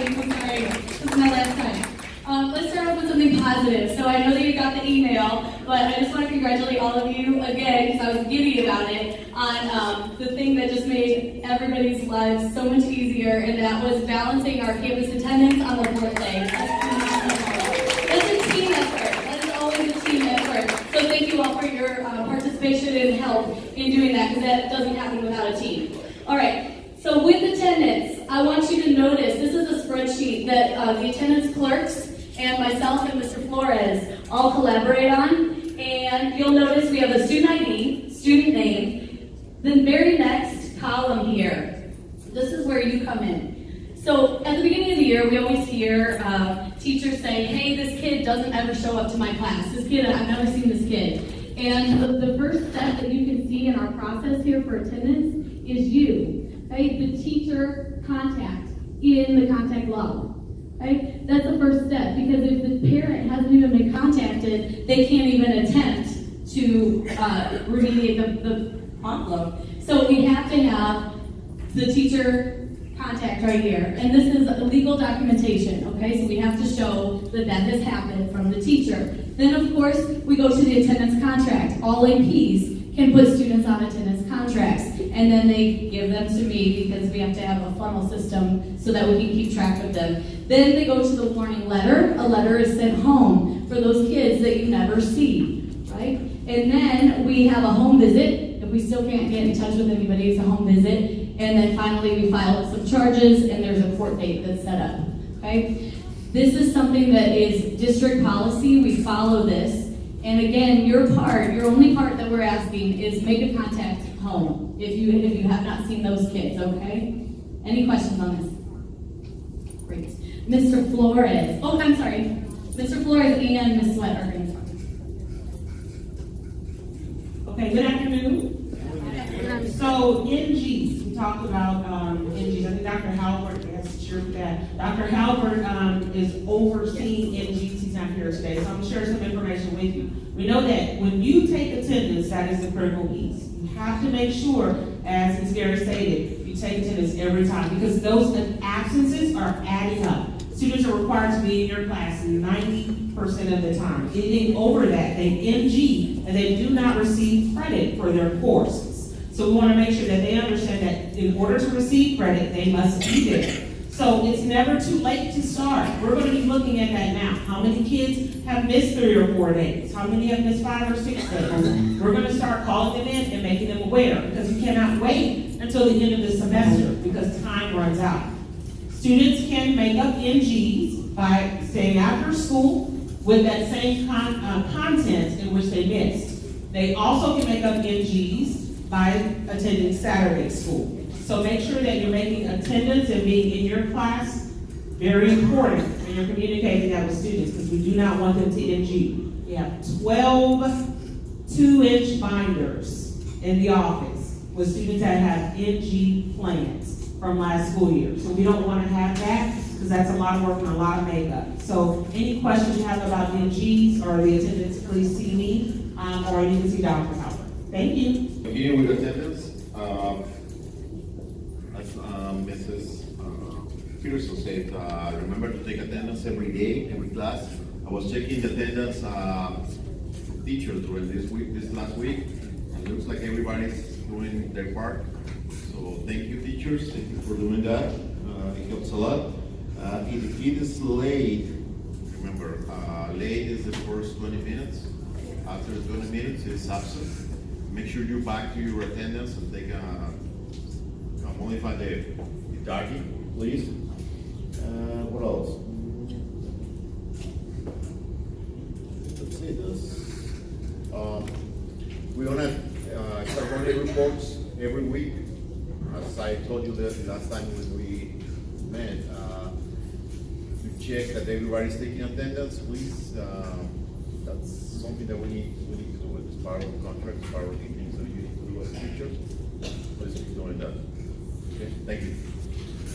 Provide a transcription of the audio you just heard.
I'm sorry. This is my last time. Let's start off with something positive. So I know that you got the email, but I just want to congratulate all of you again, because I was giddy about it, on the thing that just made everybody's lives so much easier, and that was balancing our campus attendance on the fourth day. That's a team effort. That is always a team effort. So thank you all for your participation and help in doing that, because that doesn't happen without a team. All right. So with attendance, I want you to notice, this is a spreadsheet that the attendance clerks and myself and Mr. Flores all collaborate on. And you'll notice we have a student ID, student name, the very next column here. This is where you come in. So at the beginning of the year, we always hear teachers say, hey, this kid doesn't ever show up to my class. This kid, I've never seen this kid. And the first step that you can see in our process here for attendance is you. Right? The teacher contact in the contact log. Right? That's the first step, because if the parent hasn't even been contacted, they can't even attempt to remediate the envelope. So we have to have the teacher contact right here. And this is legal documentation, okay? So we have to show that that has happened from the teacher. Then, of course, we go to the attendance contract. All APs can put students on attendance contracts, and then they give them to me, because we have to have a funnel system so that we can keep track of them. Then they go to the warning letter. A letter is sent home for those kids that you never see, right? And then we have a home visit. If we still can't get in touch with anybody, it's a home visit. And then finally we file some charges, and there's a court date that's set up, okay? This is something that is district policy. We follow this. And again, your only part that we're asking is make a contact home if you have not seen those kids, okay? Any questions on this? Great. Mr. Flores. Oh, I'm sorry. Mr. Flores and Ms. Sweat are going to talk. Okay, good afternoon. So NGs, we talked about NGs. I think Dr. Halbert has shared that. Dr. Halbert is overseeing NGs. He's not here today, so I'm going to share some information with you. We know that when you take attendance, that is the critical piece. You have to make sure, as Ms. Gary stated, you take attendance every time, because those absences are adding up. Students are required to be in your class 90% of the time. Anything over that, they NG, and they do not receive credit for their courses. So we want to make sure that they understand that in order to receive credit, they must be there. So it's never too late to start. We're going to be looking at that now. How many kids have missed 3 or 4 days? How many have missed 5 or 6 days? We're going to start calling them in and making them aware, because you cannot wait until the end of the semester, because time runs out. Students can make up NGs by staying after school with that same content in which they missed. They also can make up NGs by attending Saturday school. So make sure that you're making attendance and being in your class very important when you're communicating that with students, because we do not want them to NG. We have 12 2-inch binders in the office with students that have NG plans from last school year. So we don't want to have that, because that's a lot of work and a lot of makeup. So any questions you have about the NGs or the attendance, please see me, or you can see Dr. Howard. Thank you. Beginning with attendance, as Mrs. Peterson said, remember to take attendance every day, every class. I was checking the attendance for teachers during this last week, and it looks like everybody's doing their part. So thank you, teachers. Thank you for doing that. It helps a lot. If the kid is late, remember, late is the first 20 minutes. After 20 minutes, it's absent. Make sure you're back to your attendance and take modify the tagging, please. What else? Let's see this. We're gonna start running reports every week. As I told you this last time when we met, to check that everybody's taking attendance, please. That's something that we need to do. It's part of the contract, it's part of the things that you need to do as teachers. Please keep doing that. Okay, thank you.